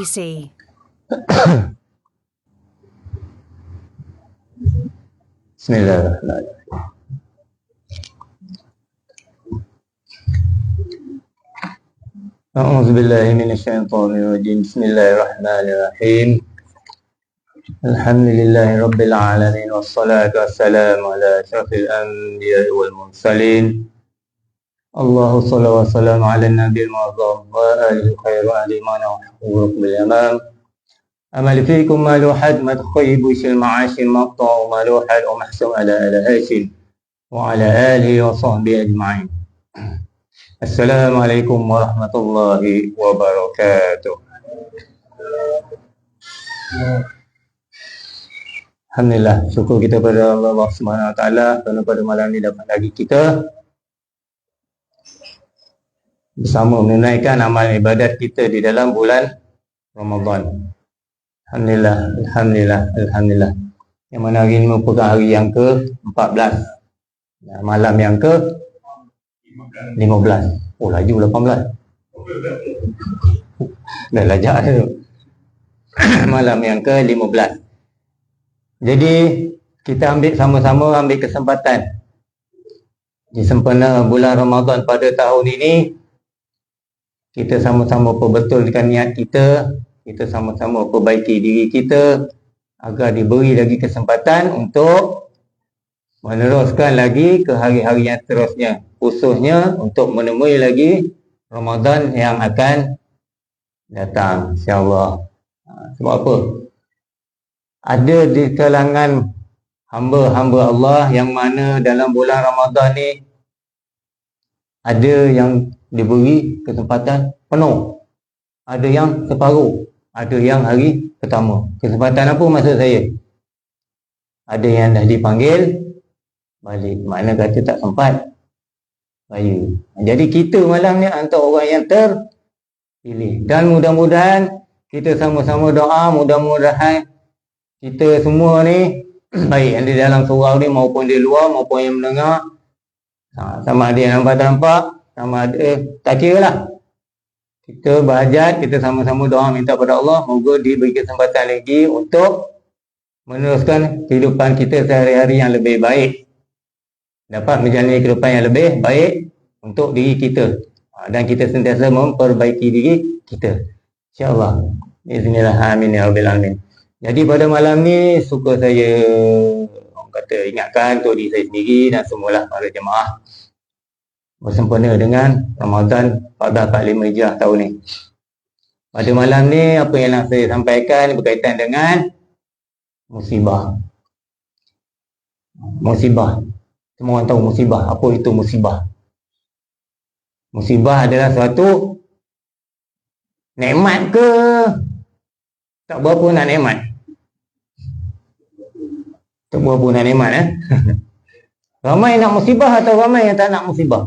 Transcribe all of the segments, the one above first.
PC. Bismillahirrahmanirrahim. A'udzubillahi minasyaitonirrajim. Bismillahirrahmanirrahim. Alhamdulillahi rabbil alamin wassalatu wassalamu ala asyrafil anbiya'i wal mursalin. Allahu sallallahu wa sallam ala nabiyil mu'azzam wa alihi khairu alimana wa hukuk bil yamam. Amal fikum maluhad madkhibu sil ma'ashil maqta' maluhad wa mahsum ala hashim wa ala alihi wa sahbihi ajma'in. Assalamualaikum warahmatullahi wabarakatuh. Alhamdulillah, syukur kita pada Allah Subhanahu wa taala kerana pada malam ini dapat lagi kita bersama menunaikan amal ibadat kita di dalam bulan Ramadan. Alhamdulillah, alhamdulillah, alhamdulillah. Yang mana hari ini merupakan hari yang ke-14. Malam yang ke-15. Oh, laju 18. Dah lajak tu. Malam yang ke-15. Jadi, kita ambil sama-sama ambil kesempatan di sempena bulan Ramadan pada tahun ini. Kita sama-sama perbetulkan niat kita. Kita sama-sama perbaiki diri kita agar diberi lagi kesempatan untuk meneruskan lagi ke hari-hari yang seterusnya, khususnya untuk menemui lagi Ramadan yang akan datang, insya-Allah. Sebab apa? Ada di kalangan hamba-hamba Allah yang mana dalam bulan Ramadan ni ada yang diberi kesempatan penuh, ada yang separuh, ada yang hari pertama. Kesempatan apa maksud saya? Ada yang dah dipanggil balik, mana kata tak sempat raya. Jadi kita malam ni antara orang yang terpilih. Dan mudah-mudahan kita sama-sama doa, mudah-mudahan kita semua ni baik yang di dalam surau ni maupun di luar maupun yang mendengar, sama ada yang nampak, sama ada tak kira lah. Kita berhajat, kita sama-sama doa minta pada Allah moga diberi kesempatan lagi untuk meneruskan kehidupan kita sehari-hari yang lebih baik, dapat menjalani kehidupan yang lebih baik untuk diri kita, dan kita sentiasa memperbaiki diri kita, insya-Allah. Bismillah, amin ya rabbil alamin. Jadi pada malam ni suka saya orang kata ingatkan untuk diri saya sendiri dan semualah para jemaah bersempena dengan Ramadan 1445 Hijrah tahun ni. Pada malam ni apa yang nak saya sampaikan berkaitan dengan musibah. Musibah. Semua orang tahu musibah. Apa itu musibah? Musibah adalah suatu nikmat ke tak berapa nak nikmat? Tak berapa nak nikmat Ramai nak musibah atau ramai yang tak nak musibah?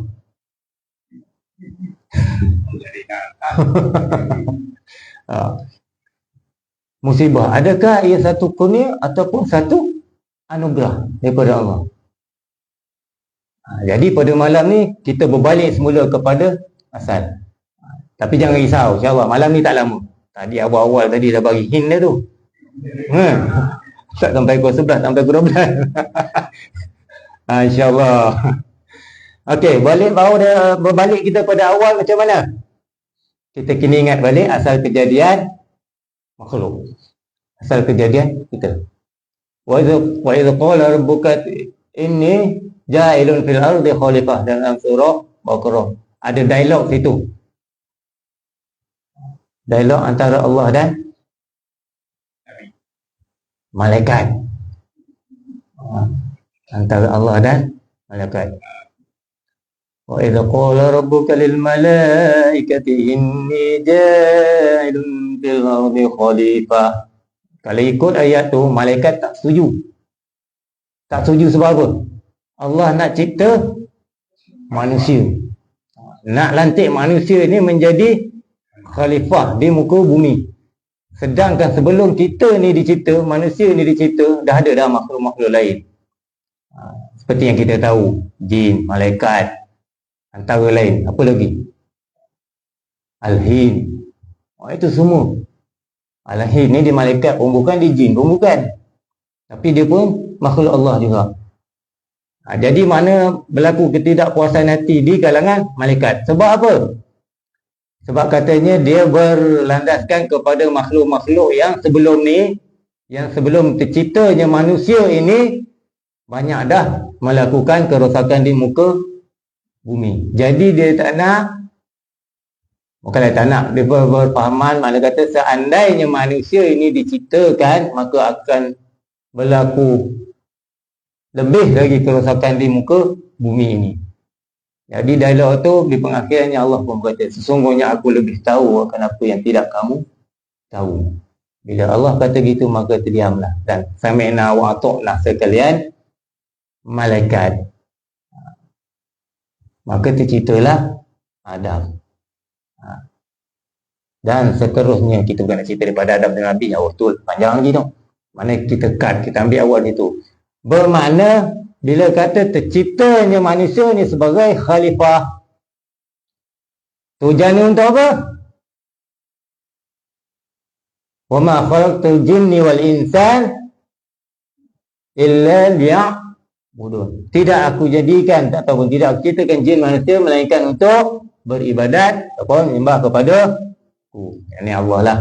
Musibah, adakah ia satu kurnia ataupun satu anugerah daripada Allah? Jadi pada malam ni kita berbalik semula kepada asal. Tapi jangan risau, insya-Allah malam ni tak lama. Tadi awal-awal tadi dah bagi hint dah tu. Tak sampai pukul 11, sampai pukul 12. InsyaAllah. Okey, berbalik kita pada awal macam mana? Kita kena ingat balik asal kejadian makhluk. Asal kejadian kita. Wa idh qala rabbuka inni ja'ilun fil ardi khalifah, dalam surah Baqarah. Ada dialog situ. Dialog antara Allah dan malaikat. Antara Allah dan malaikat. Wa idza qala rabbuka lil malaikati inni ja'ilun fil ardi khalifah. Kalau ikut ayat tu malaikat tak setuju. Tak setuju sebab apa? Allah nak cipta manusia. Nak lantik manusia ni menjadi khalifah di muka bumi. Sedangkan sebelum kita ni dicipta, manusia ni dicipta, dah ada dah makhluk-makhluk lain. Seperti yang kita tahu, jin, malaikat, antara lain. Apa lagi? Al-Hin. Itu semua Al-Lahid ni dia malaikat pun bukan, dia jin pun bukan. Tapi dia pun makhluk Allah juga. Jadi mana berlaku ketidakpuasan hati di kalangan malaikat. Sebab apa? Sebab katanya dia berlandaskan kepada makhluk-makhluk yang sebelum ni, yang sebelum terciptanya manusia ini, banyak dah melakukan kerosakan di muka bumi. Jadi dia tak nak, bukanlah tak nak, dia berpahaman, mana kata seandainya manusia ini diciptakan, maka akan berlaku lebih lagi kerosakan di muka bumi ini. Jadi dialog tu di pengakhirannya Allah pun berkata, sesungguhnya aku lebih tahu akan apa yang tidak kamu tahu. Bila Allah kata gitu, maka terdiamlah. Dan sami'na wa ata'na sekalian malaikat. Maka terciptalah Adam. Dan seterusnya, kita bukan nak cerita daripada Adam dan Nabi, jauh betul, panjang lagi tu. Mana kita cut, kita ambil awal itu. Bermakna bila kata terciptanya manusia ni sebagai khalifah, tujuannya untuk apa? Wa ma khalaqtul jinni wal insan illa liya'budun. Tidak aku jadikan ataupun tidak aku ciptakan jin manusia melainkan untuk beribadat ataupun menyembah kepada aku. Ini Allah lah.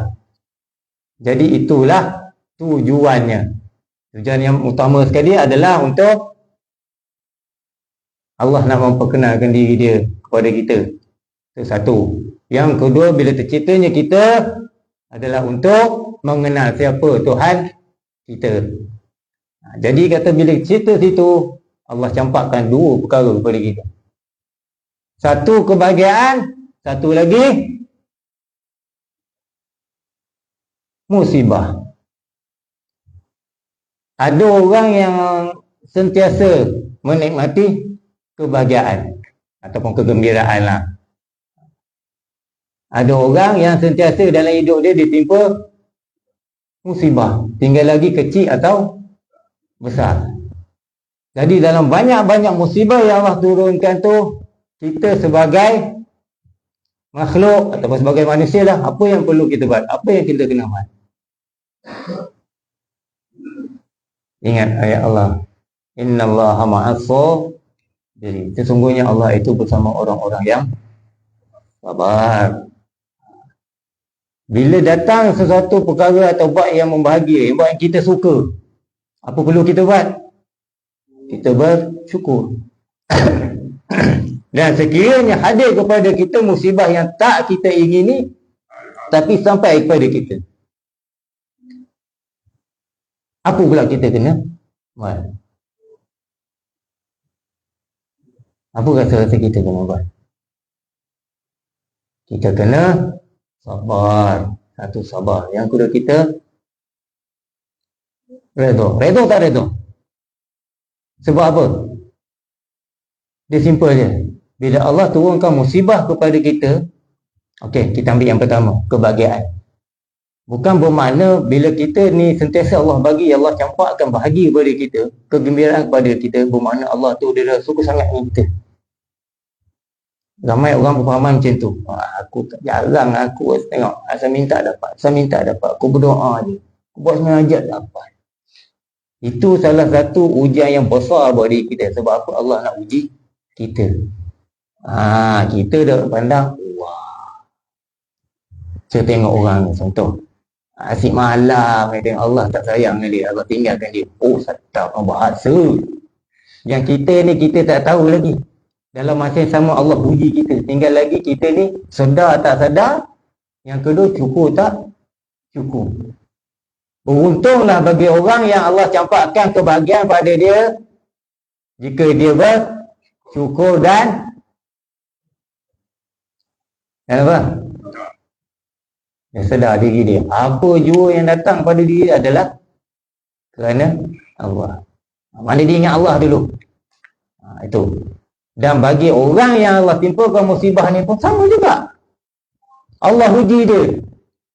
Jadi itulah tujuannya. Tujuan yang utama sekali adalah untuk Allah nak memperkenalkan diri dia kepada kita. Itu satu. Yang kedua, bila terciptanya kita adalah untuk mengenal siapa Tuhan kita. Jadi kata bila cipta situ, Allah campakkan dua perkara kepada kita. Satu kebahagiaan, satu lagi musibah. Ada orang yang sentiasa menikmati kebahagiaan ataupun kegembiraan lah. Ada orang yang sentiasa dalam hidup dia ditimpa musibah, tinggal lagi kecil atau besar. Jadi dalam banyak-banyak musibah yang Allah turunkan tu, kita sebagai makhluk ataupun sebagai manusia lah, apa yang perlu kita buat? Apa yang kita kena buat? Ingat ayat Allah, innallaha ma'as-sabirin. Jadi sesungguhnya Allah itu bersama orang-orang yang sabar. Bila datang sesuatu perkara atau buat yang membahagia, yang buat yang kita suka, apa perlu kita buat? Kita bersyukur. Dan sekiranya hadir kepada kita musibah yang tak kita ingini, tapi sampai kepada kita, apa pula kita kena buat? Apa rasa-rasa kita kena buat? Kita kena sabar. Satu, sabar. Yang kedua, kita redha. Redha tak redha? Sebab apa? Dia simple je. Bila Allah turunkan musibah kepada kita, okey, kita ambil yang pertama, kebahagiaan. Bukan bermakna bila kita ni sentiasa Allah bagi, Allah campakkan bahagia kepada kita, kegembiraan kepada kita, bermakna Allah tu dia suka sangat dengan kita. Ramai orang berpahaman macam tu. Aku jarang aku tengok, asal minta dapat, aku berdoa je, aku buat semajat dapat. Itu salah satu ujian yang besar buat diri kita. Sebab apa? Allah nak uji kita. Kita dah pandang, wah, saya tengok orang contoh asyik malam, dia tengok Allah tak sayang dengan dia, Allah tinggalkan dia. Oh, tak bahasa. Yang kita ni, kita tak tahu lagi. Dalam masa yang sama Allah uji kita. Tinggal lagi kita ni sedar tak sedar. Yang kedua, cukup tak cukup. Beruntunglah bagi orang yang Allah campakkan kebahagiaan pada dia, jika dia bersyukur dan apa? Dia sedar diri dia. Apa jua yang datang pada diri adalah kerana Allah. Mana dia ingat Allah dulu. Itu. Dan bagi orang yang Allah timpakan musibah ni pun sama juga. Allah uji dia.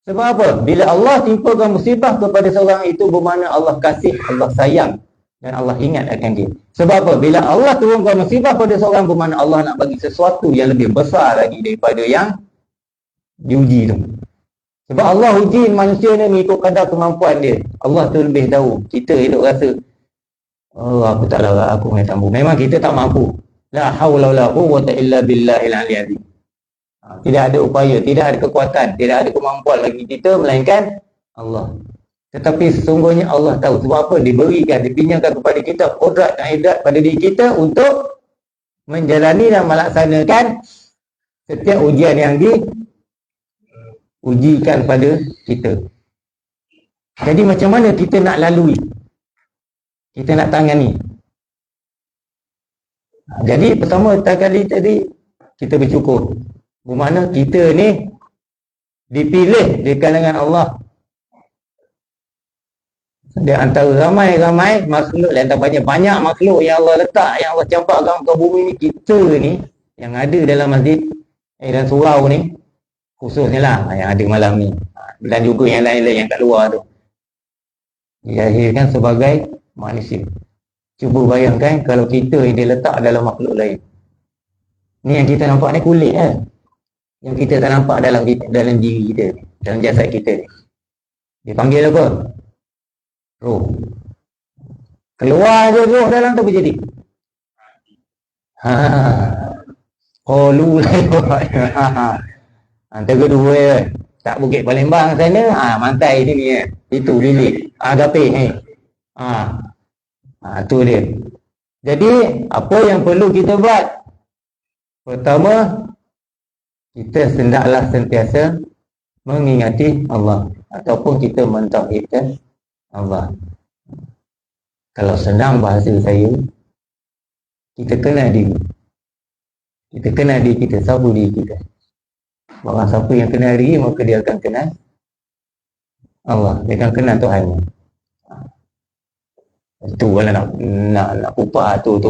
Sebab apa? Bila Allah timpakan musibah kepada seorang itu, bermakna Allah kasih, Allah sayang, dan Allah ingat akan dia. Sebab apa? Bila Allah turunkan musibah pada seorang, bermakna Allah nak bagi sesuatu yang lebih besar lagi daripada yang diuji tu. Sebab Allah uji manusia ni mengikut kadar kemampuan dia. Allah tu lebih tahu. Kita hidup rasa, oh aku tak larat, aku boleh sambung. Memang kita tak mampu. La haula wala quwwata illa billahil aliyyil azim. Tidak ada upaya, tidak ada kekuatan, tidak ada kemampuan bagi kita melainkan Allah. Tetapi sesungguhnya Allah tahu. Sebab apa? Diberikan, dipinjamkan kepada kita kodrat dan hidrat pada diri kita untuk menjalani dan melaksanakan setiap ujian yang diujikan pada kita. Jadi macam mana kita nak lalui? Kita nak tangani. Jadi pertama kali tadi kita bersyukur. Bermakna kita ni dipilih di kalangan Allah. Di antara ramai-ramai makhluk, di antara banyak-banyak makhluk yang Allah letak, yang Allah campakkan ke bumi ni, kita ni yang ada dalam masjid dan surau ni khususnya lah yang ada malam ni, dan juga yang lain-lain yang kat luar tu, dilahirkan sebagai manusia. Cuba bayangkan kalau kita yang diletak dalam makhluk lain. Ni yang kita nampak ni kulit kan, yang kita tak nampak dalam diri kita, dalam jasad kita ni. Dipanggil apa? Roh. Keluar je roh dalam tu berjadi. Qalu la. Antara kedua tak Bukit Palembang sana, Mantai sini itu Lilik. Gaping tu dia. Jadi apa yang perlu kita buat? Pertama, kita hendaklah sentiasa mengingati Allah ataupun kita mentauhidkan Allah. Kalau senang bahasa saya, kita kenal diri. Kita kenal diri kita, siapa diri kita. Barang siapa yang kenal diri, maka dia akan kenal Allah. Dia akan kenal Tuhan. Itu kalau nak kupas tu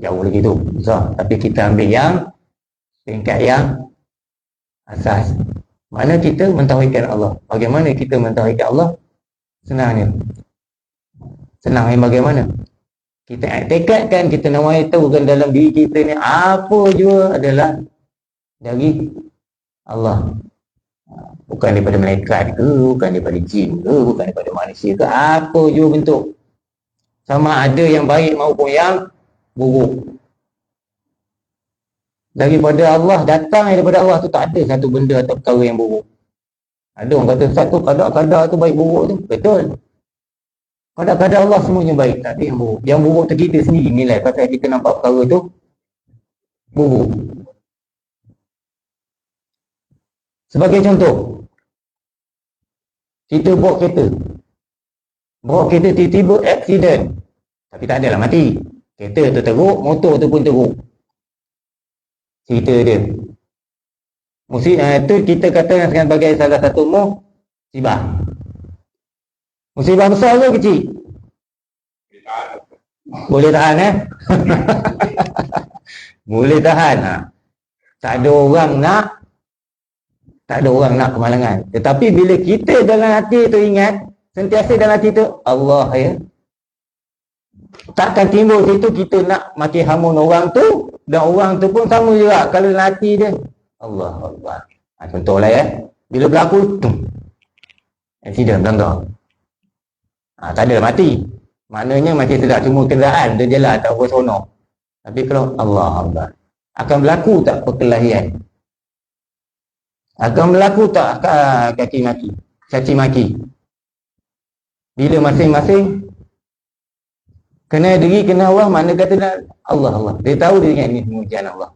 jauh lagi tu, susah. Tapi kita ambil yang tingkat yang asas. Mana kita mentauhidkan Allah. Bagaimana kita mentauhidkan Allah? Senangnya. Senangnya bagaimana? Kita iktikadkan, kita nawai tahukan dalam diri kita ni apa jua adalah dari Allah. Bukan daripada malaikat ke, bukan daripada jin ke, bukan daripada manusia ke, apa jua bentuk. Sama ada yang baik maupun yang buruk. Daripada Allah, datang daripada Allah tu tak ada satu benda atau perkara yang buruk. Ada orang kata satu kadar-kadar tu baik buruk tu. Betul. Kadar-kadar Allah semuanya baik, tak ada yang buruk. Yang buruk tu kita sendiri nilai pasal kita nampak perkara tu buruk. Sebagai contoh, kita bawa kereta tiba-tiba accident, tapi tak adalah mati. Kereta tu teruk, motor tu pun teruk. Cerita dia itu kita katakan sebagai salah satu musibah. Musibah besar ke kecil? Boleh tahan Boleh tahan. Tak ada orang nak kemalangan. Tetapi bila kita dalam hati tu ingat, sentiasa dalam hati tu Allah ya, takkan timbul situ kita nak maki hamun orang tu, dan orang tu pun sama juga kalau dalam hati dia Allah Allah. Contohlah bila berlaku accident melanggar, tak ada mati, maknanya masih sedap, cuma kenderaan dia jalan tak bersonok. Tapi kalau Allah Allah, akan berlaku tak perkelahian? Akan berlaku tak caci maki? Bila masing-masing kena diri, kena Allah, mana kata Allah Allah, dia tahu dia ingat ini ujian Allah.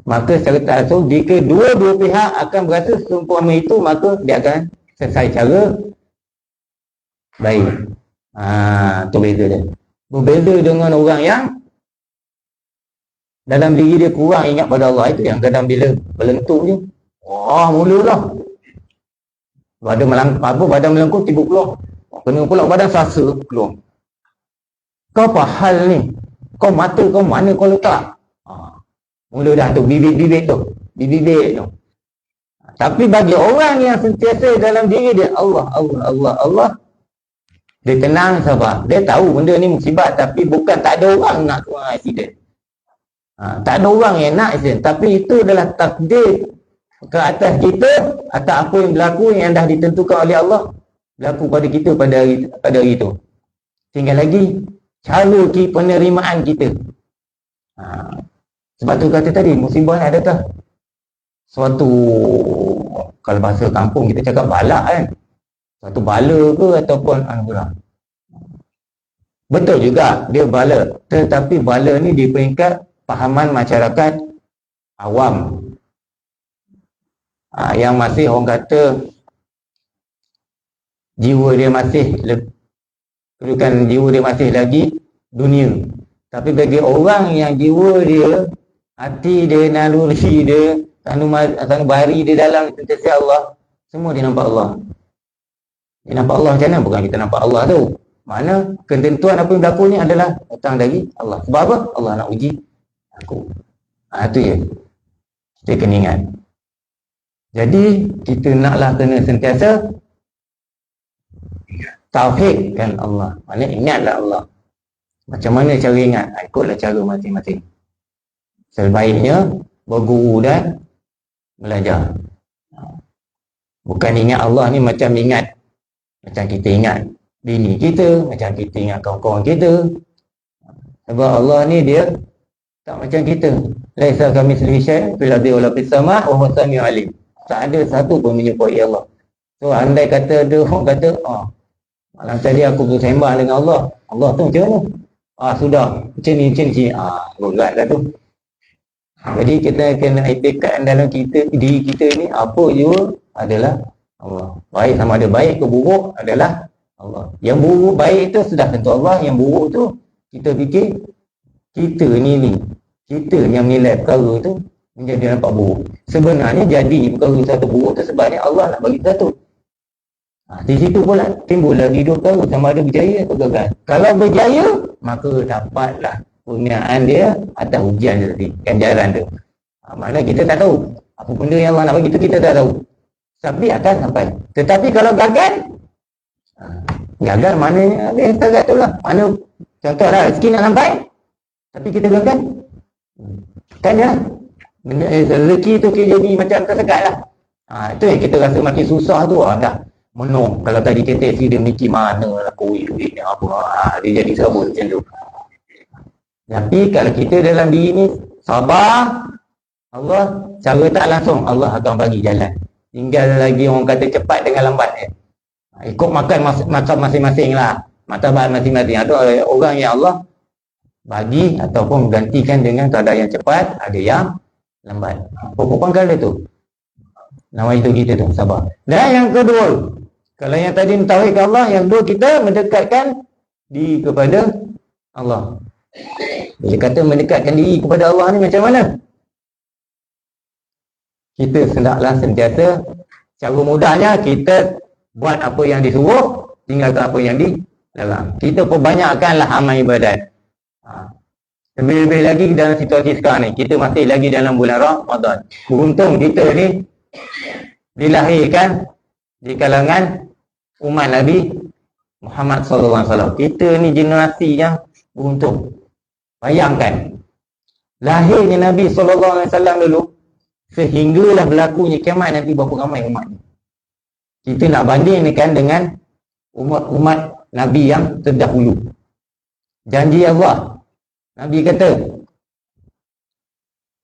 Maka secara tak langsung, jika dua-dua pihak akan berasa seumpama itu, maka dia akan selesai cara baik. Itu beza dia. Berbeza dengan orang yang dalam diri dia kurang ingat pada Allah. Itu yang kadang bila berlentuk je, mulalah badan melengkung tiba keluar, kena pula badan sasa keluar. Kau apa hal ni? Kau mata kau mana kau letak? Mula dah tu bibit-bibit tu. Tapi bagi orang yang sentiasa dalam diri dia Allah, Allah, Allah, Allah, dia tenang, sabar. Dia tahu benda ni musibah, tapi bukan tak ada orang nak keluar accident. Tak ada orang yang nak accident, tapi itu adalah takdir ke atas kita, atas apa yang berlaku yang dah ditentukan oleh Allah berlaku pada kita pada hari itu. Tinggal lagi cara penerimaan kita. Sebab tu kata tadi, musibah ni adakah suatu, kalau bahasa kampung kita cakap balak kan, suatu bala ke ataupun anugerah. Betul juga dia bala, tetapi bala ni di peringkat pahaman masyarakat awam, yang masih orang kata jiwa dia masih kedudukan jiwa dia masih lagi dunia. Tapi bagi orang yang jiwa dia, hati dia, naluri dia, sanubari dia dalam sentiasa Allah, semua dia nampak Allah. Dia nampak Allah macam mana? Bukan kita nampak Allah tu. Mana ketentuan apa yang berlaku ni adalah datang dari Allah. Sebab apa? Allah nak uji aku. Itu je. Kita kena ingat. Jadi kita naklah kena sentiasa tauhidkan Allah. Maknanya ingatlah Allah. Macam mana cara ingat? Ikutlah cara masing-masing. Sebaiknya berguru dan belajar. Bukan ingat Allah ni macam kita ingat bini kita, macam kita ingat kawan-kawan kita. Sebab Allah ni dia tak macam kita. Laisa kamitslihi syai' fil ardi wala fis sama' wa huwas samiul alim. Tak ada satu pun menyerupai Allah. So andai kata ada orang kata, malam tadi aku bersembah dengan Allah. Allah tu macam mana? Sudah, macam ni. Berat lah tu. Jadi kita kena etikad dalam diri kita ni, apa juga adalah Allah. Baik sama ada baik ke buruk adalah Allah. Yang buruk baik tu sudah tentu Allah. Yang buruk tu kita fikir kita yang menilai perkara tu menjadi nampak buruk. Sebenarnya jadi perkara satu buruk tu sebabnya Allah nak bagi satu. Di situ pula timbul lagi dua perkara, sama ada berjaya atau gagal. Kalau berjaya, maka dapatlah kurniaan dia atas ujian dia tadi, ganjaran tu. Maknanya kita tak tahu apa benda yang Allah nak bagi tu, kita tak tahu. Tapi akan sampai. Tetapi kalau gagal, gagal maknanya dia gagal tu lah. Mana contohlah rezeki nak sampai, tapi kita gagal, kan ya? Rezeki tu jadi macam tersekat lah. Itu yang kita rasa makin susah tu. Dah menung. Kalau tadi kita dia mikir mana lah duit ni apa. Dia jadi serabut macam tu. Tapi kalau kita dalam diri ni sabar, Allah cara tak langsung Allah akan bagi jalan. Tinggal lagi orang kata cepat dengan lambat. Ikut makan masing-masing lah. Martabat masing-masing. Ada orang yang Allah bagi ataupun gantikan dengan keadaan yang cepat, ada yang lambat. Pokok pangkal dia tu. Nama itu kita tu, sabar. Dan yang kedua, kalau yang tadi mentauhidkan Allah, yang kedua kita mendekatkan diri kepada Allah. Bila kata mendekatkan diri kepada Allah ni macam mana? Kita hendaklah sentiasa, cara mudahnya kita buat apa yang disuruh, tinggalkan apa yang dilarang. Kita perbanyakkanlah amal ibadat. Lebih-lebih lagi dalam situasi sekarang ni, kita masih lagi dalam bulan Ramadan. Beruntung kita ni dilahirkan di kalangan umat Nabi Muhammad SAW. Kita ni generasi yang beruntung. Bayangkan, lahirnya Nabi SAW dulu, sehinggalah berlakunya kiamat nanti berapa ramai umat ni. Kita nak bandingkan dengan umat-umat Nabi yang terdahulu. Janji Allah, Nabi kata,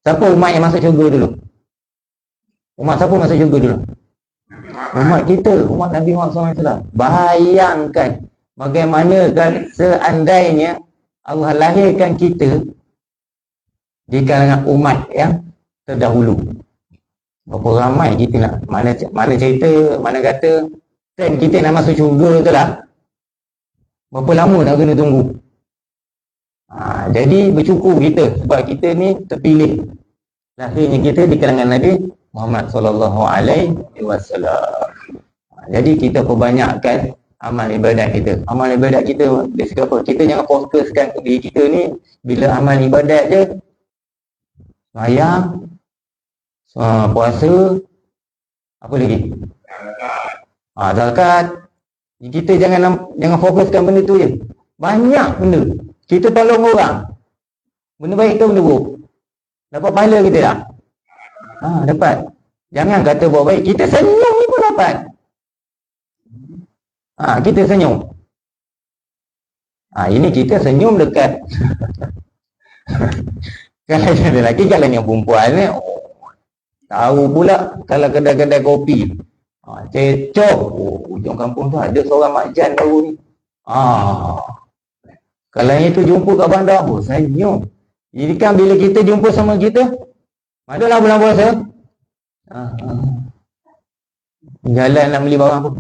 siapa umat yang masuk syurga dulu? Umat siapa masuk syurga dulu? Umat kita, umat Nabi Muhammad SAW. Bayangkan bagaimana kan seandainya Allah lahirkan kita di kalangan umat yang terdahulu. Berapa ramai kita nak, mana cerita, mana kata kan kita nak masuk syurga tu lah. Berapa lama nak kena tunggu? Jadi bersyukur kita sebab kita ni terpilih lahirnya kita di kalangan Nabi Muhammad SAW. Jadi kita perbanyakkan amal ibadat kita. Amal ibadat kita dari segi apa? Kita jangan fokuskan ke diri kita ni. Bila amal ibadat je, sembahyang, puasa, apa lagi? Zakat. Kita jangan fokuskan benda tu je. Banyak benda. Kita tolong orang. Benda baik tu benda buruk. Dapat pahala kita tak? Dapat. Jangan kata buat baik. Kita senyum ni pun dapat. Kita senyum. Ini kita senyum dekat. Kalau yang lelaki, kalau yang perempuan ni, tahu pula kalau kedai-kedai kopi. Cecok. Ujung kampung tu ada seorang makjan baru ni. Kalau yang itu jumpa kat bandar, senyum. Jadi kan bila kita jumpa sama kita, madalah bulan puasa. Jalan nak beli barang pun.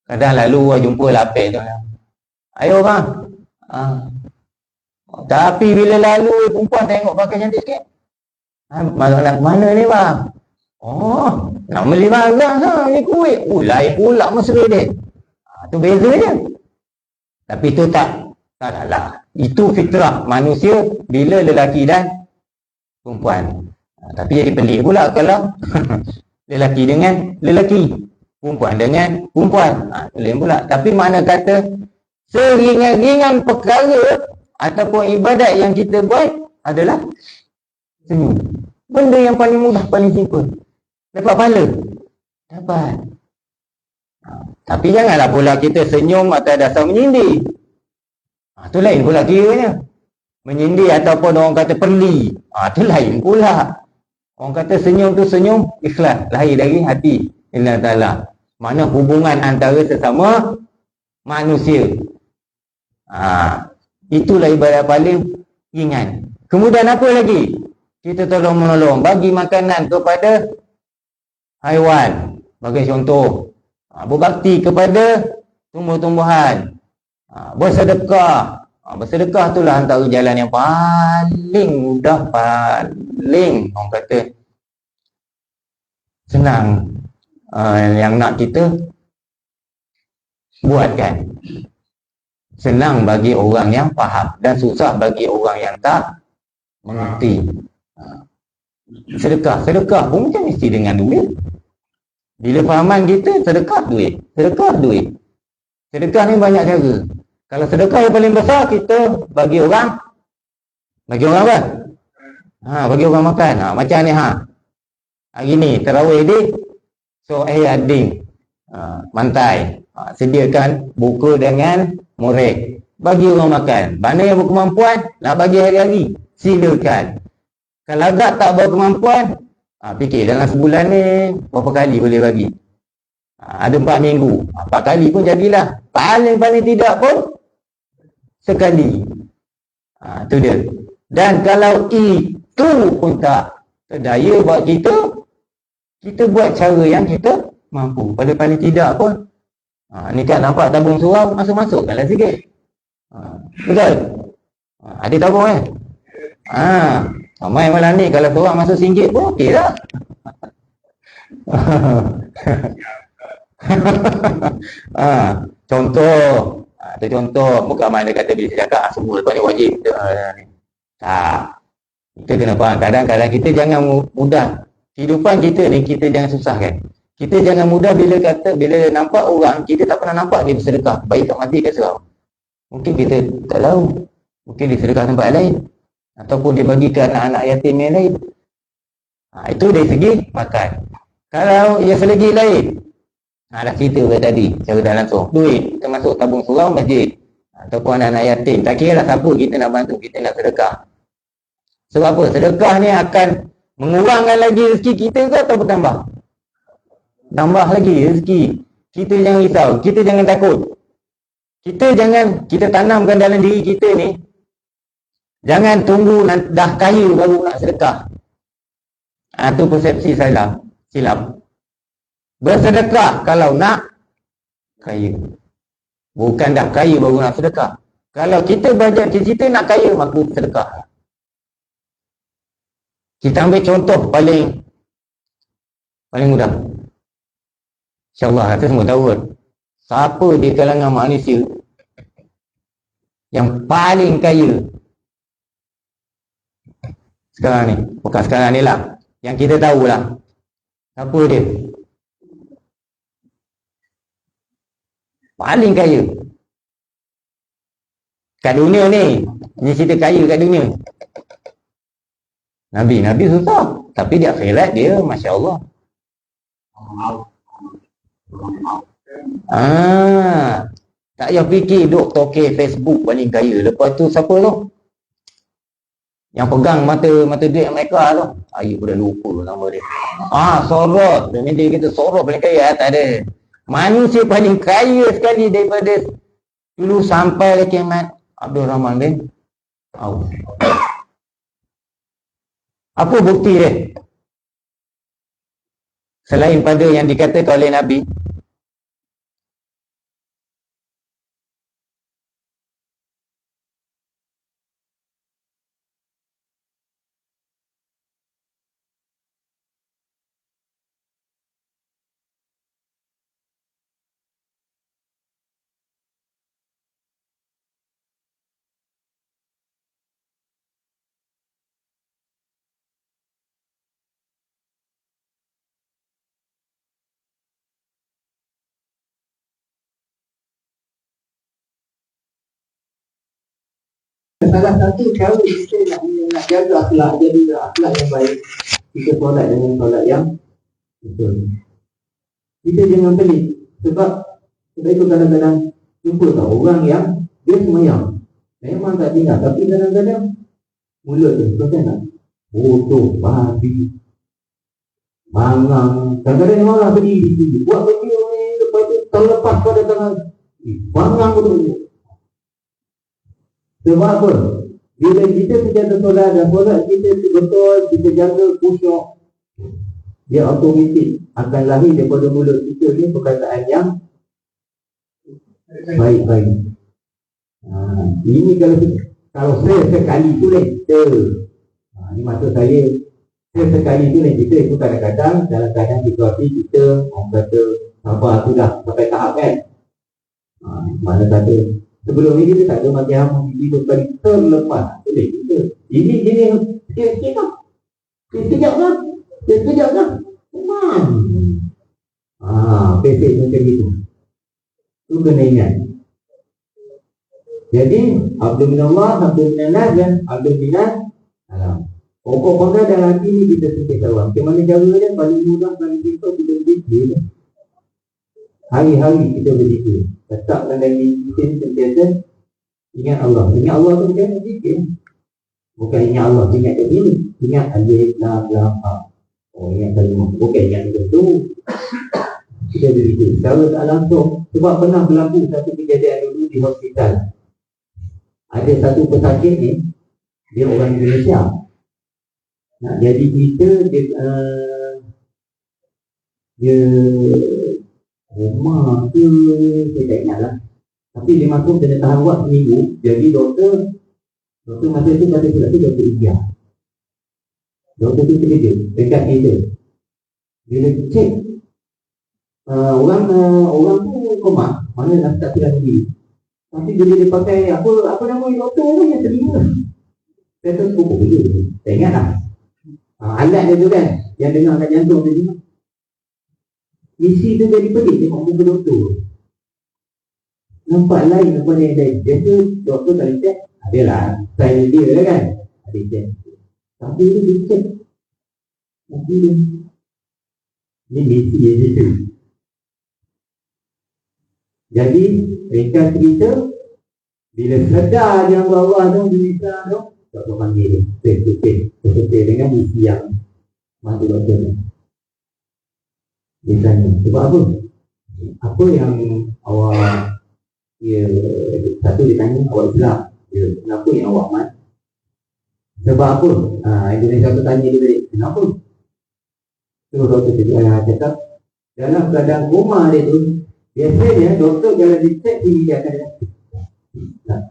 Kadang lalu jumpa lapis tu. Ayo bang. Tapi bila lalu perempuan tengok pakai cantik sikit. Nak mana ni bang? Nak beli barang ni kuih. Lain pula mesra dia. Tu beza je. Tapi tu tak lah. Itu fitrah manusia bila lelaki dan perempuan. Tapi jadi pelik pula kalau lelaki dengan lelaki, perempuan dengan perempuan. Lain pula. Tapi mana kata seringan-ringan perkara ataupun ibadat yang kita buat adalah senyum. Benda yang paling mudah, paling simple. Dapat pahala? Dapat. Tapi janganlah pula kita senyum atas dasar menyindir. Itu lain pula kiranya. Menyindir ataupun orang kata perli. Itu lain pula. Orang kata senyum tu senyum ikhlas, lahir dari hati Allah Ta'ala. Mana hubungan antara sesama manusia. Itulah ibadat paling ringan. Kemudian apa lagi? Kita tolong menolong, bagi makanan kepada haiwan. Bagi contoh, berbakti kepada tumbuh-tumbuhan. Bersedekah. Bersedekah itulah antara jalan yang paling mudah, paling orang kata senang yang nak kita buatkan. Senang bagi orang yang faham dan susah bagi orang yang tak mengerti. Sedekah pun macam mesti dengan duit. Bila fahaman kita, sedekah duit. Sedekah ni banyak cara. Kalau sedekah yang paling besar, kita bagi orang apa? Bagi orang makan. Macam ni hari ni tarawih di Ading Mantai. Sediakan buku dengan murid. Bagi orang makan. Mana yang berkemampuan nak bagi hari-hari, silakan. Kalau agak tak berkemampuan, fikir dalam sebulan ni berapa kali boleh bagi. Ada 4 minggu, 4 kali pun jadilah. Paling tidak pun sekali. Itu dia. Dan kalau itu pun tak terdaya buat kita, kita buat cara yang kita mampu. Paling tidak pun, ni kan nampak tabung surau, masuk-masukkanlah sikit. Betul? Adik tabung kan? Ramai malam ni kalau surau masuk RM1 pun okey lah. Contoh, bukan mana kata bila saya cakap semua lepas ni wajib. Tak. Kita kena faham, kadang-kadang kita jangan mudah. Kehidupan kita ni kita jangan susahkan. Kita jangan mudah bila nampak orang, kita tak pernah nampak dia bersedekah, baik tak mati ke serau. Mungkin kita tak tahu. Mungkin dia sedekah tempat lain, ataupun dia bagi ke anak-anak yatim yang lain. Itu dari segi makan. Kalau yang selagi lain, dah cerita tadi, cara dah langsung. Duit, kita masuk tabung surau masjid. Ataupun anak-anak yatim. Tak kira lah siapa kita nak bantu, kita nak sedekah. Sebab apa? Sedekah ni akan mengurangkan lagi rezeki kita ke atau bertambah? Tambah lagi rezeki. Kita jangan risau, kita jangan takut. Kita tanamkan dalam diri kita ni, jangan tunggu dah kaya baru nak sedekah. Itu persepsi silap. Bersedekah kalau nak kaya. Bukan dah kaya baru nak sedekah. Kalau kita bajet kita nak kaya, maka sedekah. Kita ambil contoh paling mudah. InsyaAllah kita semua tahu. Siapa di kalangan manusia yang paling kaya sekarang ni? Bukan sekarang ni lah, yang kita tahulah. Siapa dia? Paling kaya kat dunia ni. Ini cerita kaya kat dunia. Nabi susah, tapi di akhirat dia Masya Allah Tak payah fikir duk tokeh Facebook paling kaya. Lepas tu siapa tu? Yang pegang mata duit mereka tu. Ayuh dah lupa nama dia. Soros. Dia kata Soros paling kaya. Tak ada. Manusia paling kaya sekali daripada dulu sampai ke kiamat, Abdul Rahman bin Auf. Apa bukti dia? Selain pada yang dikatakan oleh Nabi. Salah satu cara kita nak jaga akhlak, jadi akhlak yang baik, kita solat dengan solat yang betul. Kita jangan pelik. Sebab itu kadang-kadang jumpa tak orang yang dia semayang, memang tak tinggal, tapi kadang-kadang mulut dia, betul tak? Bodoh, babi, mangang. Kadang-kadang dia marah berdiri, buat benda ni, lepas tu terlepas pada tangan, mangang betul. Sebab apa? Bila kita menjaga solat dan solat kita betul, kita jaga khusyuk, dia automatik akan lahir daripada mulut kita ni perkataan yang baik-baik. Ini kalau saya sekali tulis kita, ini maksud saya sekali tulis kita itu kadang-kadang dalam keadaan situasi kita orang kata sabar tu dah sampai tahap kan. Mana kata sebelum ni kita tak ada macam hidup kali terlepas tulis kita. Ini sikit-sikit lah. Sekejap lah. Pesek macam itu. Tu kena ingat. Jadi Abdul minallah, Abdul minallah dan Abdul minal alam. Pokok bangga dalam hati ni kita sentiasa tahu. Macam mana cara dia paling mudah, paling simple kita berzikir. Hari-hari kita berzikir. Tetapkan dalam kita sentiasa ingat Allah. Ingat Allah tu bukan berzikir. Bukan ingat Allah, ingat dia ini. Ingat alif, lam, lam, ha. Ingat kalimah. Bukan ingat itu. Kita berzikir. Secara tak langsung. Sebab pernah berlaku satu kejadian dulu di hospital. Ada satu pesakit ni, dia orang Indonesia. Nak jadi cerita dia rumah ke, saya tak ingat lah. Tapi dia masuk kena tahan buat seminggu. Jadi doktor masa tu kata pula tu Doktor India. Doktor tu kerja dekat kita. Bila cek orang tu koma, mana nak tak kira lagi. Tapi bila dia pakai apa nama doktor tu yang terima. Saya tu cukup dulu. Tak ingat lah. Alat dia tu kan, yang dengarkan jantung tadi. Isi tu jadi pelik tengok muka doktor. Nampak lain daripada yang lain. Biasa doktor tak cek, adalah style dia lah kan. Ada cek. Tapi dia cek. Tapi dia ni misi dia situ. Jadi ringkas cerita, bila sedar dia bawah tu, dia tu doktor panggil dia sesuai dengan misi yang masuk doktor ni. Dia tanya, sebab apa? Apa yang awak satu dia tanya, awak Islam. Kenapa yang awak mat? Sebab apa? Indonesia tu tanya dia balik, kenapa? Terus doktor cakap, dalam keadaan koma dia tu, biasanya doktor kalau dicek ini dia akan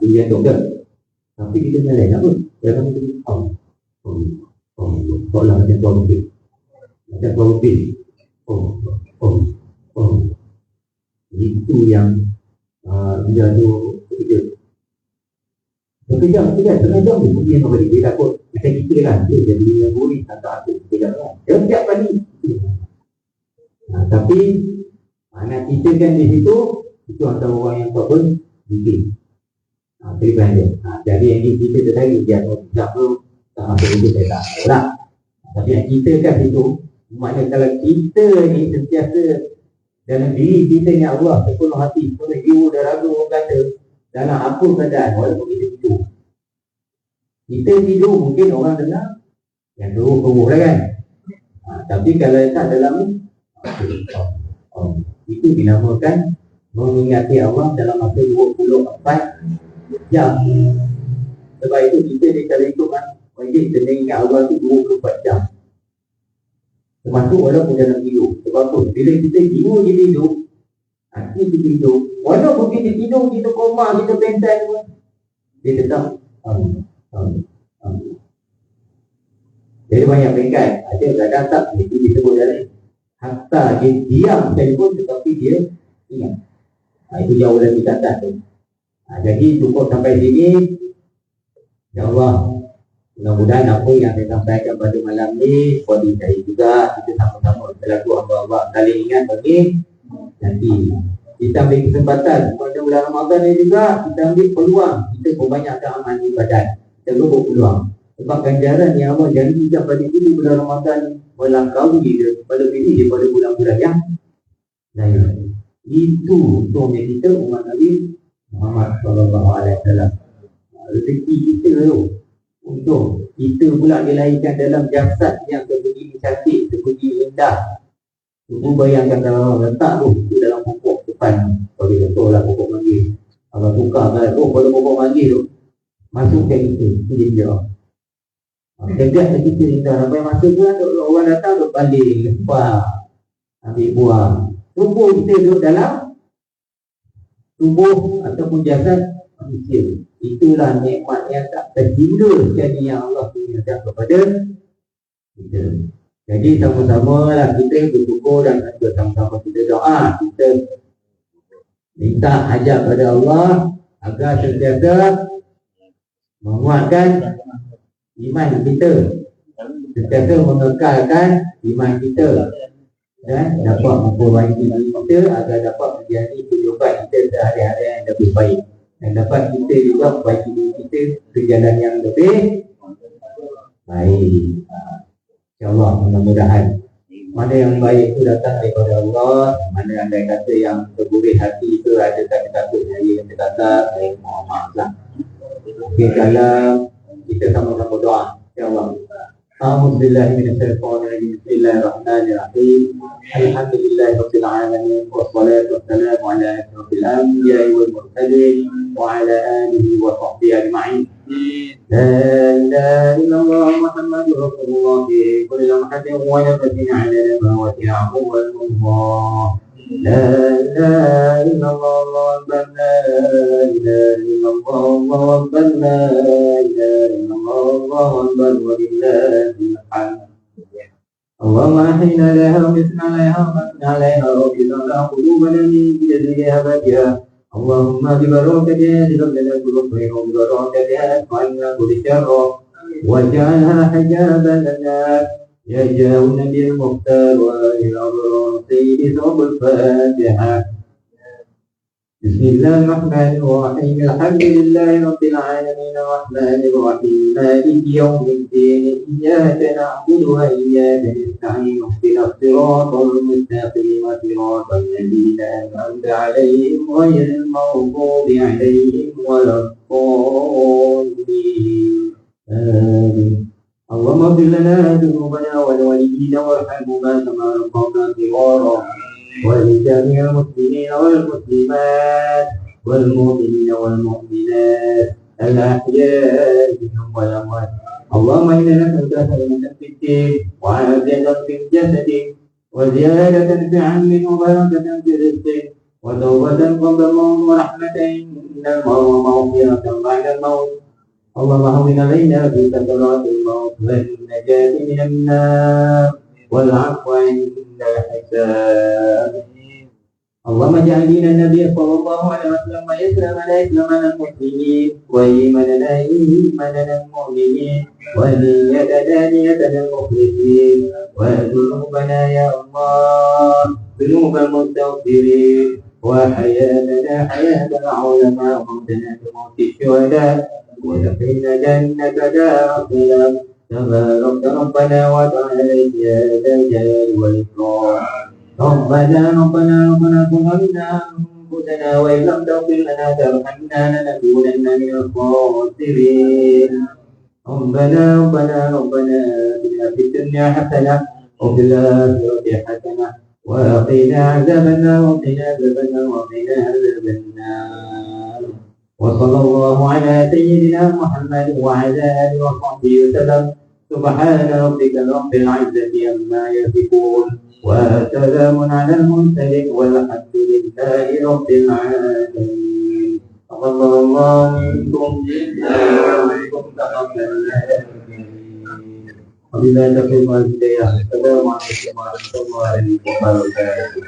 dia doktor. Tapi kita lain apa? Dia akan seolah macam tuan lebih. Macam tuan lebih. Itu yang dia tu sekejap, tengah jam ni mungkin yang balik. Dia takut macam kita lah, dia jadi murid atau apa sekejap lah. Dia setiap kali. Tapi anak kita kan di situ, itu antara orang yang tak pun bikin. Terima dia. Jadi yang kita tadi dia tak tahu tak masuk itu saya tak tahu lah. Tapi yang kita kat situ Maknanya kalau kita ni sentiasa dalam diri kita ni Allah sepenuh hati, sepenuh jiwa dan raga, orang kata dalam apa keadaan, walaupun kita tidur. Kita tidur mungkin orang dengar yang keruh-keruh lah kan. Tapi kalau tak dalam ni, itu dinamakan mengingati Allah dalam masa 24 jam. Sebab itu kita ni kalau hitungan wajib kena ingat Allah tu 24 jam. Termasuk walaupun dalam tidur. Sebab apa? Bila kita jiwa kita tidur, hati kita tidur, walaupun kita tidur, kita koma, kita pentai pun, dia tetap jadi banyak peringkat. Ada kadang tak, itu disebut dari hatta dia diam telefon tetapi dia ingat. Itu jauh lagi ke atas tu. Jadi cukup sampai sini. Ya Allah, mudah-mudahan apa yang saya sampaikan pada malam ni boleh saya juga kita sama-sama selaku hamba-hamba saling ingat bagi nanti kita ambil kesempatan pada bulan Ramadan ni juga, kita ambil peluang, kita perbanyakkan amal ibadat, kita lupa peluang. Sebab ganjaran yang Allah janjikan pada diri bulan Ramadan melangkaui dia pada diri dia pada bulan-bulan yang lain. Itu untuk kita umat Nabi Muhammad SAW. Rezeki kita tu untuk kita pula dilahirkan dalam jasad yang sebegini cantik, sebegini indah. Cuba bayangkan kalau letak tu itu dalam pokok depan, bagi contoh lah pokok manggis. Kalau tukar kan, pada pokok manggis tu masukkan itu dia. Dekat kita indah sampai masa tu orang datang duk balik, lepas ambil buah. Tubuh kita duduk dalam tubuh ataupun jasad manusia. Itulah nikmat yang tak terhingga sekali yang Allah berikan kepada kita. Jadi sama-sama lah kita bersyukur dan sama-sama kita doa. Kita minta hajat pada Allah agar sentiasa menguatkan iman kita, sentiasa mengekalkan iman kita dan dapat memperbaiki diri kita agar dapat menjadi kehidupan kita sehari-hari yang lebih baik, dan dapat kita juga memperbaiki diri kita ke jalan yang lebih baik. InsyaAllah, mudah-mudahan mana yang baik itu datang daripada Allah. Mana yang kata yang terburuk hati itu ada kata-kata yang kata mohon maaf lah. Okay, kalau kita sama-sama doa, InsyaAllah. أعوذ بالله من الشيطان الرجيم بسم الله الرحمن الرحيم الحمد لله رب العالمين والصلاة والسلام على أشرف الأنبياء والمرسلين وعلى آله وصحبه أجمعين لا إله إلا الله محمد رسول الله في كل لمحة ونفس على ما وسعه الله لا إله إلا الله الله أكبر لا إله إلا الله الله أكبر لا إله إلا الله الله أكبر ولله الحمد اللهم أحينا لها ومسنا عليها ومسنا عليها وبنا قلوبنا من جزيها بديها اللهم ببركتها لنا كل خير وببركتها ادفعنا كل شر واجعلها حجابا لنا يا جاه النبي المختار والأبرار سيد ثوب الفاتحة بسم الله الرحمن الرحيم الحمد لله رب العالمين الرحمن الرحيم مالك يوم الدين إياك نعبد وإياك نستعين اهدنا الصراط المستقيم صراط الذين أنعمت عليهم غير المغضوب عليهم ولا الضالين آمين اللهم اغفر لنا ذنوبنا ولوالدينا وارحمهما كما ربونا صغارا ولجميع المسلمين والمسلمات والمؤمنين والمؤمنات الأحياء منهم والأموات اللهم إنا نسألك سلامة في الدين وعافية في الجسد وزيادة في علم وبركة في رزق وتوبة قبل الموت ورحمة عند الموت ومغفرة بعد الموت اللهم هون علينا في سكرات الموت والنجاة من النار والعفو عند الحساب اللهم اجعل دين النبي صلى الله عليه وسلم وإسلام على إسلامنا المسلمين وإيماننا إيماننا المؤمنين ونيتنا نيتنا المخلصين وذنوبنا يا الله ذنوب المستغفرين وحياتنا حياة العلماء وموتنا بموت الشهداء ودخلنا جنة دار السلام تبارك ربنا وتعالى يا ذا الجلال والإكرام ربنا ظلمنا أنفسنا وإن لم تغفر لنا وترحمنا لنكونن من الخاسرين ربنا آتنا في الدنيا حسنة وفي الآخرة حسنة وقنا عذاب النار وصلى الله على سيدنا محمد وعلى آله وصحبه وسلم سبحان ربك رب العزة عما يصفون وسلام على المرسلين والحمد لله رب العالمين تقبل الله منكم ومنكم تقبل وبما تقيم الهداية السلام عليكم ورحمة الله وبركاته